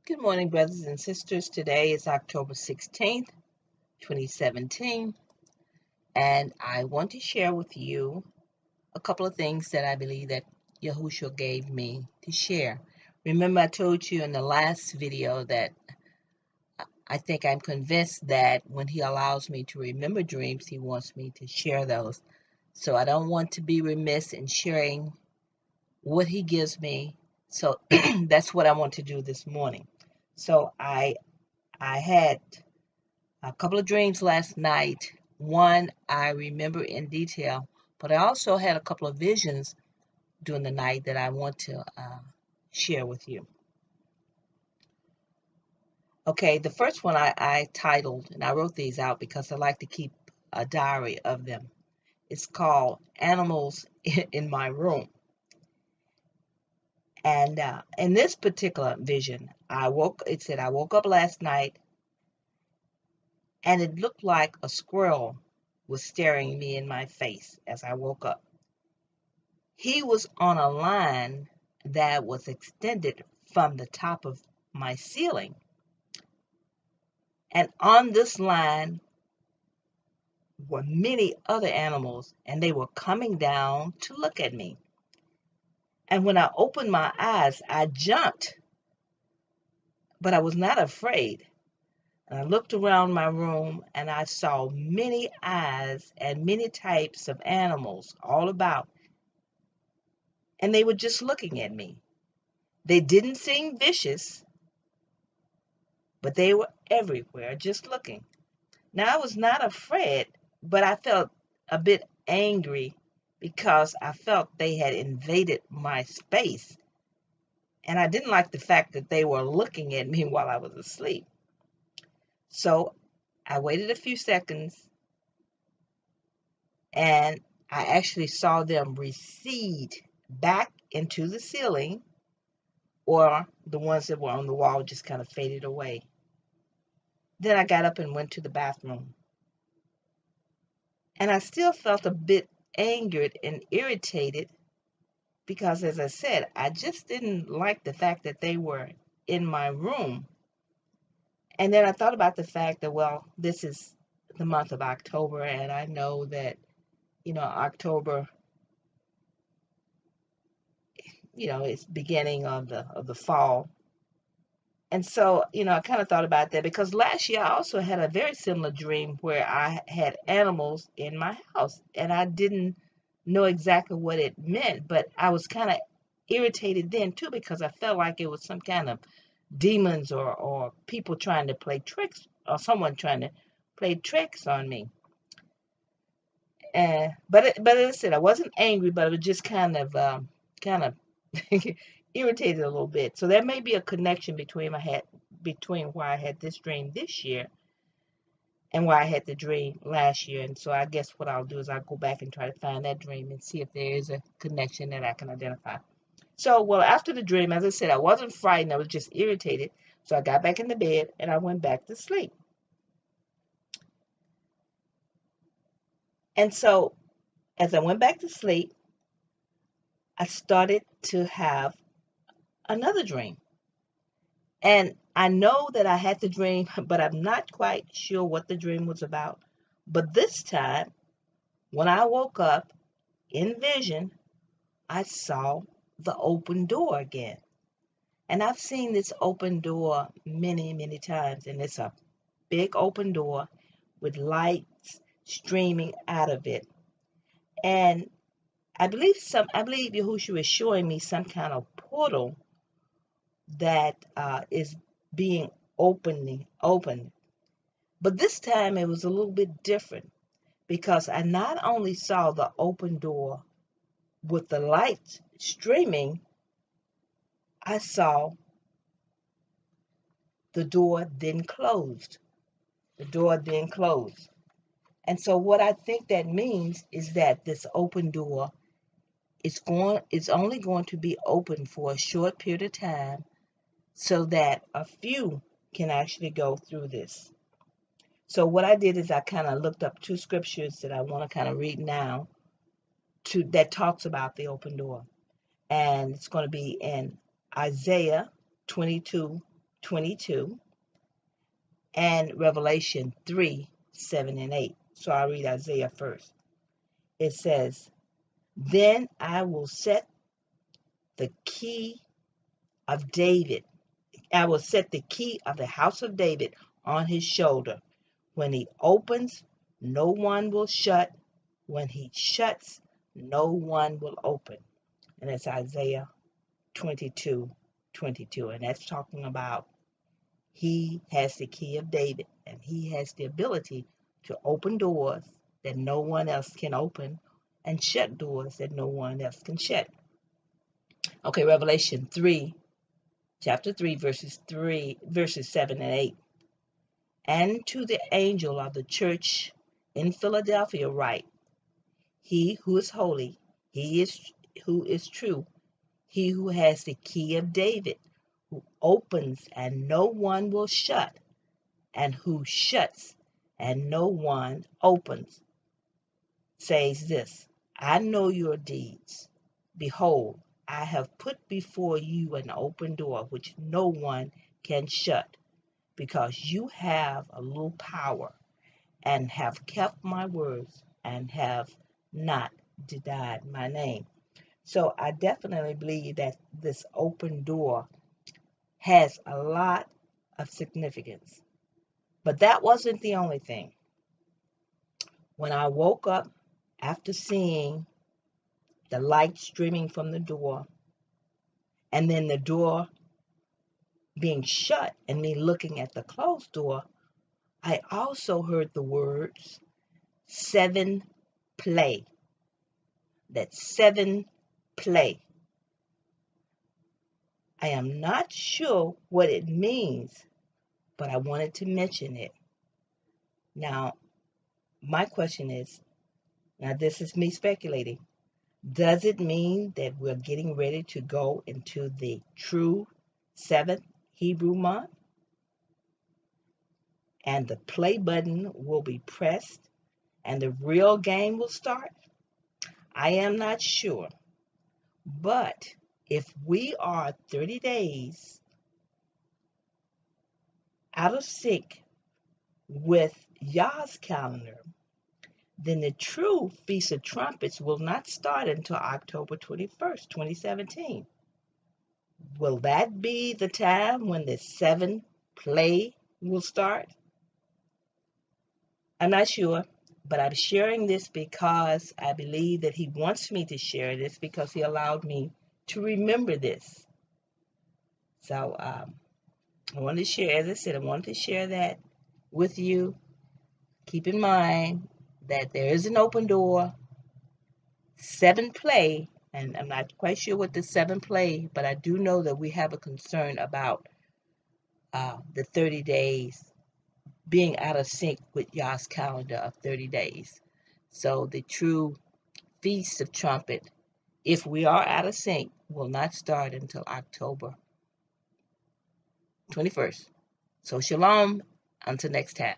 Good morning, brothers and sisters. Today is October 16th, 2017, and I want to share with you a couple of things that I believe that Yahushua gave me to share. Remember, I told you in the last video that I think I'm convinced that when he allows me to remember dreams, he wants me to share those. So I don't want to be remiss in sharing what he gives me. So that's what I want to do this morning. So I had a couple of dreams last night. One I remember in detail, but I also had a couple of visions during the night that I want to share with you. Okay, the first one I titled, and I wrote these out because I like to keep a diary of them. It's called Animals in My Room. And in this particular vision, it said, I woke up last night and it looked like a squirrel was staring me in my face as I woke up. He was on a line that was extended from the top of my ceiling. And on this line were many other animals, and they were coming down to look at me. And when I opened my eyes, I jumped, but I was not afraid. And I looked around my room and I saw many eyes and many types of animals all about. And they were just looking at me. They didn't seem vicious, but they were everywhere just looking. Now, I was not afraid, but I felt a bit angry because I felt they had invaded my space. And I didn't like the fact that they were looking at me while I was asleep. So I waited a few seconds and I actually saw them recede back into the ceiling, or the ones that were on the wall just kind of faded away. Then I got up and went to the bathroom. And I still felt a bit angered and irritated because, as I said, I just didn't like the fact that they were in my room. And then I thought about the fact that, well, this is the month of October, and I know that, October, it's beginning of the fall. And so, I kind of thought about that because last year I also had a very similar dream where I had animals in my house and I didn't know exactly what it meant, but I was kind of irritated then too because I felt like it was some kind of demons or people trying to play tricks or someone trying to play tricks on me. But as I said, I wasn't angry, but I was just kind of irritated a little bit. So there may be a connection between why I had this dream this year and why I had the dream last year. And so I guess what I'll do is I'll go back and try to find that dream and see if there is a connection that I can identify. So, well, after the dream, as I said, I wasn't frightened. I was just irritated. So I got back in the bed and I went back to sleep. And so as I went back to sleep, I started to have another dream. And I know that I had the dream, but I'm not quite sure what the dream was about. But this time, when I woke up in vision, I saw the open door again. And I've seen this open door many, many times. And it's a big open door with lights streaming out of it. And I believe Yahushua is showing me some kind of portal that is being opened. But this time it was a little bit different because I not only saw the open door with the lights streaming, I saw the door then closed. The door then closed. And so what I think that means is that this open door is only going to be open for a short period of time so that a few can actually go through this. So what I did is I kind of looked up two scriptures that I want to kind of read now that talks about the open door. And it's going to be in Isaiah 22:12. 22, and Revelation 3, 7 and 8. So I'll read Isaiah first. It says, "Then I will set the key of David. I will set the key of the house of David on his shoulder. When he opens, no one will shut. When he shuts, no one will open." And that's Isaiah 22, 22. And that's talking about he has the key of David, and he has the ability to open doors that no one else can open and shut doors that no one else can shut. Okay, Revelation 3, chapter 3, verses 7 and 8. "And to the angel of the church in Philadelphia write, he who is holy, who is true, he who has the key of David, who opens and no one will shut, and who shuts and no one opens, says this: I know your deeds. Behold, I have put before you an open door which no one can shut, because you have a little power, and have kept my words, and have not denied my name." So I definitely believe that this open door has a lot of significance. But that wasn't the only thing. When I woke up after seeing the light streaming from the door, and then the door being shut and me looking at the closed door, I also heard the words 7 play. That 7 play. I am not sure what it means, but I wanted to mention it. Now, my question is, now this is me speculating, does it mean that we're getting ready to go into the true 7th Hebrew month? And the play button will be pressed and the real game will start? I am not sure. But if we are 30 days out of sync with Yah's calendar, then the true Feast of Trumpets will not start until October 21st, 2017. Will that be the time when the 7 play will start? I'm not sure, but I'm sharing this because I believe that he wants me to share this, because he allowed me to remember this. So I wanted to share, as I said, I wanted to share that with you. Keep in mind that there is an open door, 7 play, and I'm not quite sure what the 7 play, but I do know that we have a concern about the 30 days being out of sync with Yah's calendar of 30 days. So the true Feast of Trumpet, if we are out of sync, will not start until October 21st. So shalom, until next time.